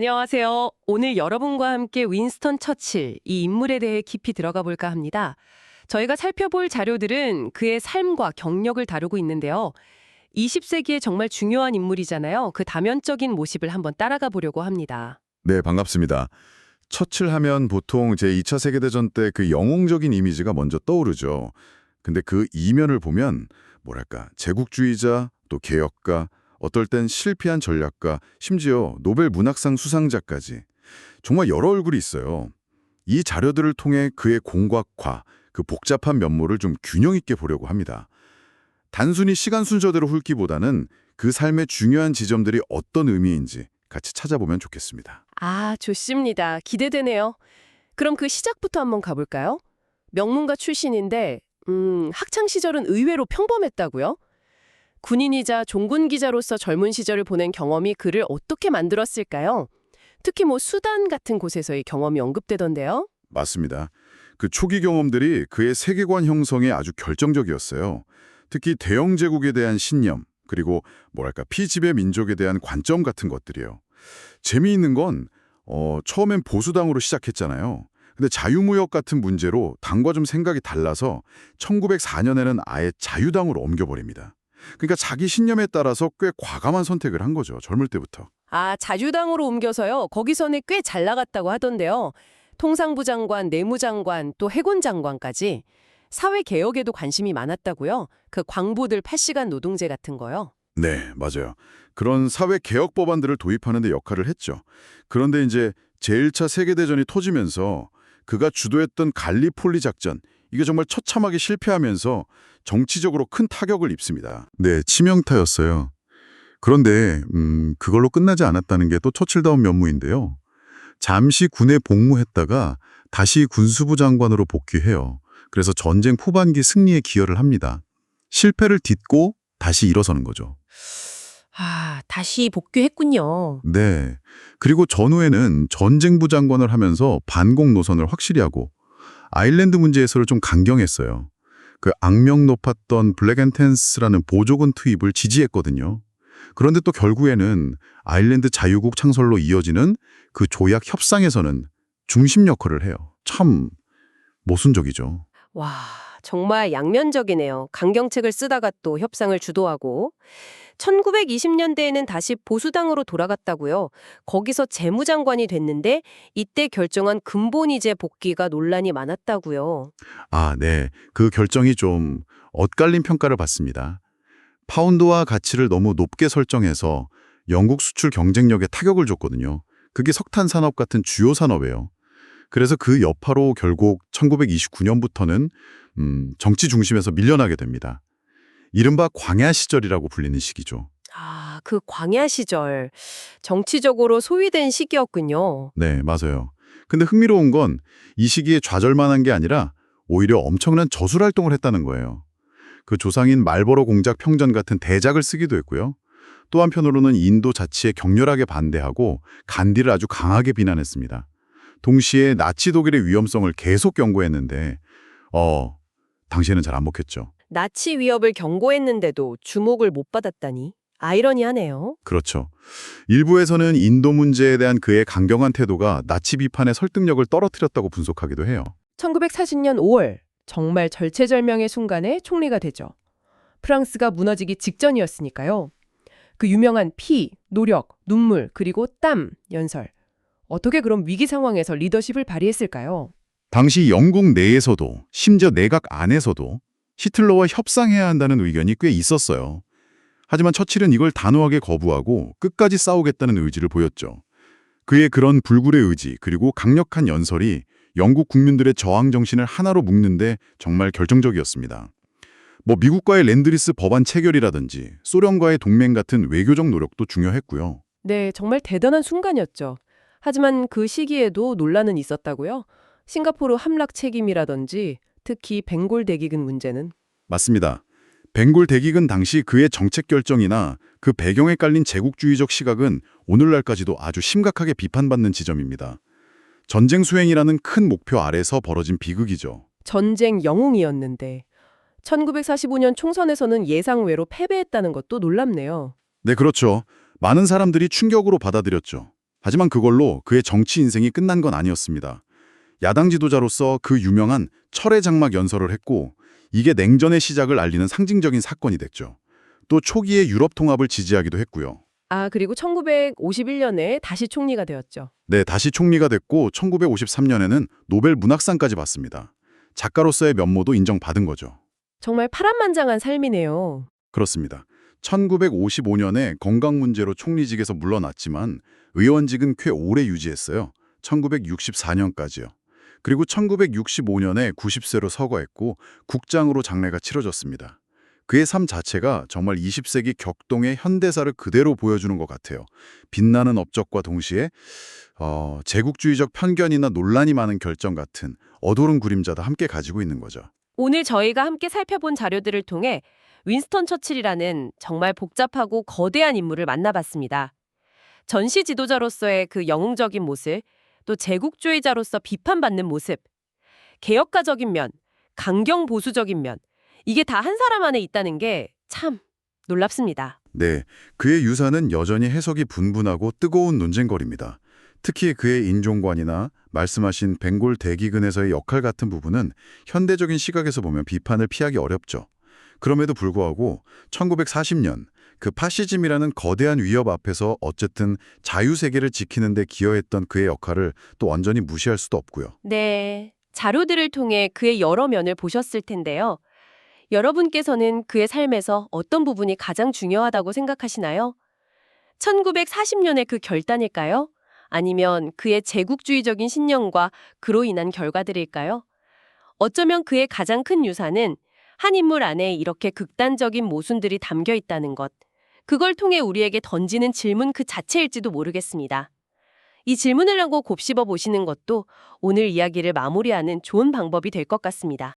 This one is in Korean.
안녕하세요. 오늘 여러분과 함께 윈스턴 처칠, 이 인물에 대해 깊이 들어가 볼까 합니다. 저희가 살펴볼 자료들은 그의 삶과 경력을 다루고 있는데요. 20세기에 정말 중요한 인물이잖아요. 그 다면적인 모습을 한번 따라가 보려고 합니다. 네, 반갑습니다. 처칠 하면 보통 제2차 세계대전 때 그 영웅적인 이미지가 먼저 떠오르죠. 근데 그 이면을 보면 뭐랄까, 제국주의자, 또 개혁가, 어떨 땐 실패한 전략가, 심지어 노벨 문학상 수상자까지 정말 여러 얼굴이 있어요. 이 자료들을 통해 그의 공각과 그 복잡한 면모를 좀 균형 있게 보려고 합니다. 단순히 시간 순서대로 훑기보다는 그 삶의 중요한 지점들이 어떤 의미인지 같이 찾아보면 좋겠습니다. 아, 좋습니다. 기대되네요. 그럼 그 시작부터 한번 가볼까요? 명문가 출신인데, 학창 시절은 의외로 평범했다고요? 군인이자 종군 기자로서 젊은 시절을 보낸 경험이 그를 어떻게 만들었을까요? 특히 수단 같은 곳에서의 경험이 언급되던데요. 맞습니다. 그 초기 경험들이 그의 세계관 형성에 아주 결정적이었어요. 특히 대영 제국에 대한 신념, 그리고 뭐랄까 피지배 민족에 대한 관점 같은 것들이요. 재미있는 건 처음엔 보수당으로 시작했잖아요. 근데 자유무역 같은 문제로 당과 좀 생각이 달라서 1904년에는 아예 자유당으로 옮겨버립니다. 그러니까 자기 신념에 따라서 꽤 과감한 선택을 한 거죠. 젊을 때부터. 아, 자주당으로 옮겨서요. 거기서는 꽤 잘 나갔다고 하던데요. 통상부 장관, 내무장관, 또 해군 장관까지 사회 개혁에도 관심이 많았다고요. 그 광부들 8시간 노동제 같은 거요. 네, 맞아요. 그런 사회 개혁 법안들을 도입하는 데 역할을 했죠. 그런데 이제 제1차 세계대전이 터지면서 그가 주도했던 갈리폴리 작전, 이게 정말 처참하게 실패하면서 정치적으로 큰 타격을 입습니다. 네, 치명타였어요. 그런데 그걸로 끝나지 않았다는 게 또 처칠다운 면모인데요. 잠시 군에 복무했다가 다시 군수부 장관으로 복귀해요. 그래서 전쟁 후반기 승리에 기여를 합니다. 실패를 딛고 다시 일어서는 거죠. 아, 다시 복귀했군요. 네. 그리고 전후에는 전쟁부 장관을 하면서 반공 노선을 확실히 하고 아일랜드 문제에서를 좀 강경했어요. 그 악명 높았던 블랙앤텐스라는 보조군 투입을 지지했거든요. 그런데 또 결국에는 아일랜드 자유국 창설로 이어지는 그 조약 협상에서는 중심 역할을 해요. 참 모순적이죠. 와, 정말 양면적이네요. 강경책을 쓰다가 또 협상을 주도하고 1920년대에는 다시 보수당으로 돌아갔다고요. 거기서 재무장관이 됐는데 이때 결정한 근본이제 복귀가 논란이 많았다고요. 아, 네. 그 결정이 좀 엇갈린 평가를 받습니다. 파운드화 가치를 너무 높게 설정해서 영국 수출 경쟁력에 타격을 줬거든요. 그게 석탄 산업 같은 주요 산업이에요. 그래서 그 여파로 결국 1929년부터는 정치 중심에서 밀려나게 됩니다. 이른바 광야 시절이라고 불리는 시기죠. 아, 그 광야 시절 정치적으로 소위된 시기였군요. 네, 맞아요. 근데 흥미로운 건 이 시기에 좌절만 한 게 아니라 오히려 엄청난 저술 활동을 했다는 거예요. 그 조상인 말버러 공작 평전 같은 대작을 쓰기도 했고요. 또 한편으로는 인도 자치에 격렬하게 반대하고 간디를 아주 강하게 비난했습니다. 동시에 나치 독일의 위험성을 계속 경고했는데 당시에는 잘 안 먹혔죠. 나치 위협을 경고했는데도 주목을 못 받았다니 아이러니하네요. 그렇죠. 일부에서는 인도 문제에 대한 그의 강경한 태도가 나치 비판의 설득력을 떨어뜨렸다고 분석하기도 해요. 1940년 5월 정말 절체절명의 순간에 총리가 되죠. 프랑스가 무너지기 직전이었으니까요. 그 유명한 피, 노력, 눈물, 그리고 땀, 연설. 어떻게 그런 위기 상황에서 리더십을 발휘했을까요? 당시 영국 내에서도 심지어 내각 안에서도 히틀러와 협상해야 한다는 의견이 꽤 있었어요. 하지만 처칠은 이걸 단호하게 거부하고 끝까지 싸우겠다는 의지를 보였죠. 그의 그런 불굴의 의지 그리고 강력한 연설이 영국 국민들의 저항 정신을 하나로 묶는데 정말 결정적이었습니다. 미국과의 랜드리스 법안 체결이라든지 소련과의 동맹 같은 외교적 노력도 중요했고요. 네, 정말 대단한 순간이었죠. 하지만 그 시기에도 논란은 있었다고요? 싱가포르 함락 책임이라든지 특히 벵골 대기근 문제는 맞습니다. 벵골 대기근 당시 그의 정책 결정이나 그 배경에 깔린 제국주의적 시각은 오늘날까지도 아주 심각하게 비판받는 지점입니다. 전쟁 수행이라는 큰 목표 아래서 벌어진 비극이죠. 전쟁 영웅이었는데 1945년 총선에서는 예상외로 패배했다는 것도 놀랍네요. 네, 그렇죠. 많은 사람들이 충격으로 받아들였죠. 하지만 그걸로 그의 정치 인생이 끝난 건 아니었습니다. 야당 지도자로서 그 유명한 철의 장막 연설을 했고 이게 냉전의 시작을 알리는 상징적인 사건이 됐죠. 또 초기에 유럽 통합을 지지하기도 했고요. 아, 그리고 1951년에 다시 총리가 되었죠. 네, 다시 총리가 됐고 1953년에는 노벨 문학상까지 받습니다. 작가로서의 면모도 인정받은 거죠. 정말 파란만장한 삶이네요. 그렇습니다. 1955년에 건강 문제로 총리직에서 물러났지만 의원직은 꽤 오래 유지했어요. 1964년까지요. 그리고 1965년에 90세로 서거했고 국장으로 장례가 치러졌습니다. 그의 삶 자체가 정말 20세기 격동의 현대사를 그대로 보여주는 것 같아요. 빛나는 업적과 동시에 제국주의적 편견이나 논란이 많은 결정 같은 어두운 그림자도 함께 가지고 있는 거죠. 오늘 저희가 함께 살펴본 자료들을 통해 윈스턴 처칠이라는 정말 복잡하고 거대한 인물을 만나봤습니다. 전시 지도자로서의 그 영웅적인 모습, 또 제국주의자로서 비판받는 모습, 개혁가적인 면, 강경 보수적인 면, 이게 다 한 사람 안에 있다는 게 참 놀랍습니다. 네, 그의 유산은 여전히 해석이 분분하고 뜨거운 논쟁거리입니다. 특히 그의 인종관이나 말씀하신 벵골 대기근에서의 역할 같은 부분은 현대적인 시각에서 보면 비판을 피하기 어렵죠. 그럼에도 불구하고 1940년 그 파시즘이라는 거대한 위협 앞에서 어쨌든 자유세계를 지키는 데 기여했던 그의 역할을 또 완전히 무시할 수도 없고요. 네, 자료들을 통해 그의 여러 면을 보셨을 텐데요. 여러분께서는 그의 삶에서 어떤 부분이 가장 중요하다고 생각하시나요? 1940년의 그 결단일까요? 아니면 그의 제국주의적인 신념과 그로 인한 결과들일까요? 어쩌면 그의 가장 큰 유산은 한 인물 안에 이렇게 극단적인 모순들이 담겨 있다는 것. 그걸 통해 우리에게 던지는 질문 그 자체일지도 모르겠습니다. 이 질문을 하고 곱씹어 보시는 것도 오늘 이야기를 마무리하는 좋은 방법이 될 것 같습니다.